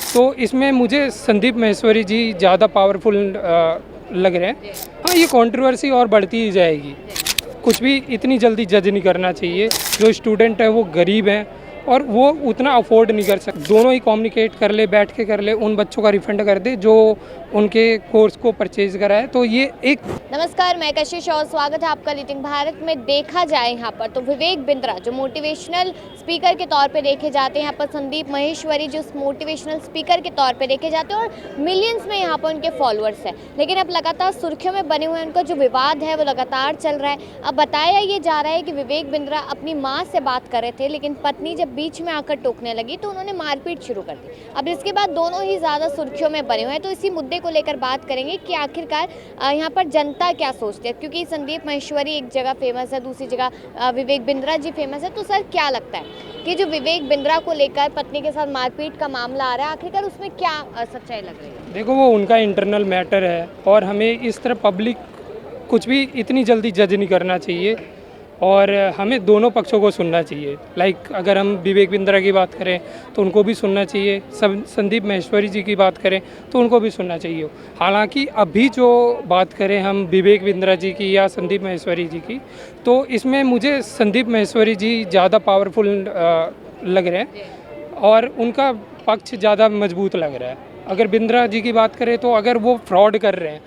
तो इसमें मुझे संदीप माहेश्वरी जी ज़्यादा पावरफुल लग रहे हैं। हाँ, ये कंट्रोवर्सी और बढ़ती ही जाएगी। कुछ भी इतनी जल्दी जज नहीं करना चाहिए। जो स्टूडेंट है वो गरीब हैं और वो उतना अफोर्ड नहीं कर सकते। दोनों ही कम्युनिकेट कर ले, बैठ के कर ले, उन बच्चों का रिफंड कर दे जो उनके कोर्स को परचेज करा है। तो ये एक नमस्कार, मैं कशिश और स्वागत है आपका लीडिंग भारत में। देखा जाए यहाँ पर तो विवेक बिंद्रा जो मोटिवेशनल स्पीकर के तौर पे देखे जाते हैं, यहाँ पर संदीप माहेश्वरी जो मोटिवेशनल स्पीकर के तौर पे देखे जाते हैं और मिलियंस में यहाँ पर उनके फॉलोअर्स हैं। लेकिन अब लगातार सुर्खियों में बने हुए उनका जो विवाद है वो लगातार चल रहा है। अब बताया ये जा रहा है कि विवेक बिंद्रा अपनी माँ से बात कर रहे थे, लेकिन पत्नी जब बीच में आकर टोकने लगी तो उन्होंने मारपीट शुरू कर दी। अब इसके बाद दोनों ही ज़्यादा सुर्खियों में बने हुए हैं। तो इसी मुद्दे को लेकर बात करेंगे कि आखिरकार यहाँ पर जनता क्या सोचती है, क्योंकि संदीप माहेश्वरी एक जगह फेमस है, दूसरी जगह विवेक बिंद्रा जी फेमस है। तो सर क्या लगता है कि जो विवेक बिंद्रा को लेकर पत्नी के साथ मारपीट का मामला आ रहा है, आखिरकार उसमें क्या सच्चाई लग रही है? देखो, वो उनका इंटरनल मैटर है और हमें इस तरह पब्लिक कुछ भी इतनी जल्दी जज नहीं करना चाहिए और हमें दोनों पक्षों को सुनना चाहिए। लाइक अगर हम विवेक बिंद्रा की बात करें तो उनको भी सुनना चाहिए, संदीप माहेश्वरी जी की बात करें तो उनको भी सुनना चाहिए। हालांकि अभी जो बात करें हम विवेक बिंद्रा जी की या संदीप माहेश्वरी जी की, तो इसमें मुझे संदीप माहेश्वरी जी ज़्यादा पावरफुल लग रहे हैं और उनका पक्ष ज़्यादा मजबूत लग रहा है। अगर बिंद्रा जी की बात करें तो अगर वो फ्रॉड कर रहे हैं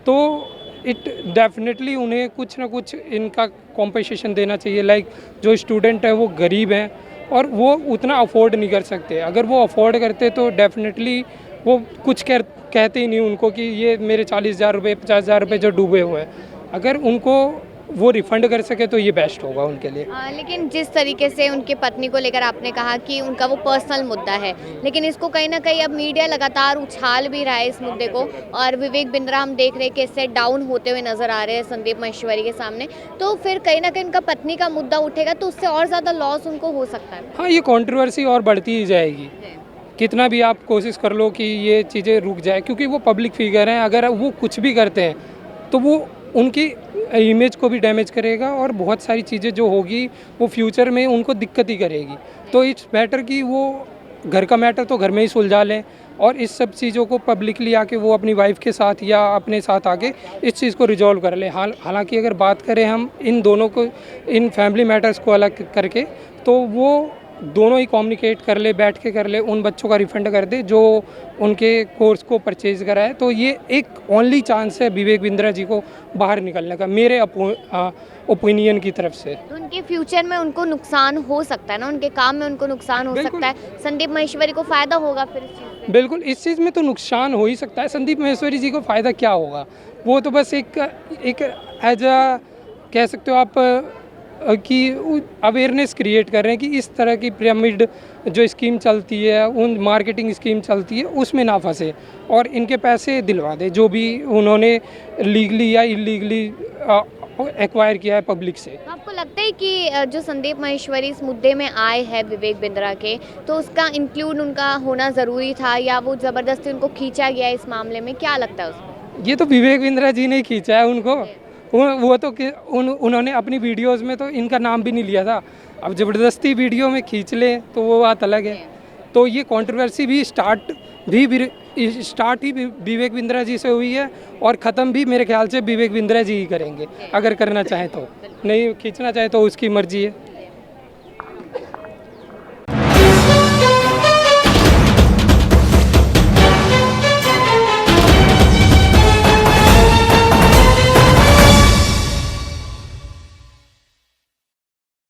तो इट डेफिनेटली उन्हें कुछ ना कुछ इनका कॉम्पनसेशन देना चाहिए। लाइक जो स्टूडेंट है वो गरीब हैं और वो उतना अफोर्ड नहीं कर सकते। अगर वो अफोर्ड करते तो डेफिनेटली वो कुछ कहते ही नहीं उनको कि ये मेरे 40,000 रुपये 50,000 रुपये जो डूबे हुए हैं, अगर उनको वो रिफ़ंड कर सके तो ये बेस्ट होगा उनके लिए। लेकिन जिस तरीके से उनकी पत्नी को लेकर आपने कहा कि उनका वो पर्सनल मुद्दा है, लेकिन इसको कहीं ना कहीं अब मीडिया लगातार उछाल भी रहा है इस मुद्दे को, और विवेक बिंद्रा हम देख रहे हैं कि इससे डाउन होते हुए नजर आ रहे हैं संदीप माहेश्वरी के सामने। तो फिर कहीं ना कहीं उनका पत्नी का मुद्दा उठेगा तो उससे और ज़्यादा लॉस उनको हो सकता है। हाँ, ये कंट्रोवर्सी और बढ़ती ही जाएगी। कितना भी आप कोशिश कर लो कि ये चीज़ें रुक जाए, क्योंकि वो पब्लिक फिगर हैं। अगर वो कुछ भी करते हैं तो वो उनकी इमेज को भी डैमेज करेगा और बहुत सारी चीज़ें जो होगी वो फ्यूचर में उनको दिक्कत ही करेगी। तो इट्स बेटर कि वो घर का मैटर तो घर में ही सुलझा लें और इस सब चीज़ों को पब्लिकली आके वो अपनी वाइफ के साथ या अपने साथ आके इस चीज़ को रिजॉल्व कर लें। हालांकि अगर बात करें हम इन दोनों को, इन फैमिली मैटर्स को अलग करके, तो वो दोनों ही कम्युनिकेट कर ले, बैठ के कर ले, उन बच्चों का रिफंड कर दे जो उनके कोर्स को परचेज करा है। तो ये एक ओनली चांस है विवेक बिंद्रा जी को बाहर निकलने का, मेरे ओपिनियन की तरफ से। तो उनके फ्यूचर में उनको नुकसान हो सकता है ना, उनके काम में उनको नुकसान हो सकता है। संदीप माहेश्वरी को फायदा होगा फिर इस चीज़ से? बिल्कुल, इस चीज़ में तो नुकसान हो ही सकता है। संदीप माहेश्वरी जी को फ़ायदा क्या होगा? वो तो बस एक एज अ कह सकते हो आप कि अवेयरनेस क्रिएट कर रहे हैं कि इस तरह की पिरामिड जो स्कीम चलती है, उन मार्केटिंग स्कीम चलती है, उसमें ना फंसे और इनके पैसे दिलवा दे जो भी उन्होंने लीगली या इलीगली एक्वायर किया है पब्लिक से। तो आपको लगता है कि जो संदीप माहेश्वरी इस मुद्दे में आए हैं विवेक बिंद्रा के, तो उसका इंक्लूड उनका होना ज़रूरी था या वो ज़बरदस्ती उनको खींचा गया इस मामले में? क्या लगता है उसको? ये तो विवेक बिंद्रा जी ने खींचा है उनको। वो तो उन्होंने अपनी वीडियोस में तो इनका नाम भी नहीं लिया था। अब ज़बरदस्ती वीडियो में खींच ले तो वो बात अलग है। तो ये कंट्रोवर्सी भी स्टार्ट ही विवेक बिंद्रा जी से हुई है और ख़त्म भी मेरे ख्याल से विवेक बिंद्रा जी ही करेंगे, अगर करना चाहें तो। नहीं खींचना चाहे तो उसकी मर्जी है।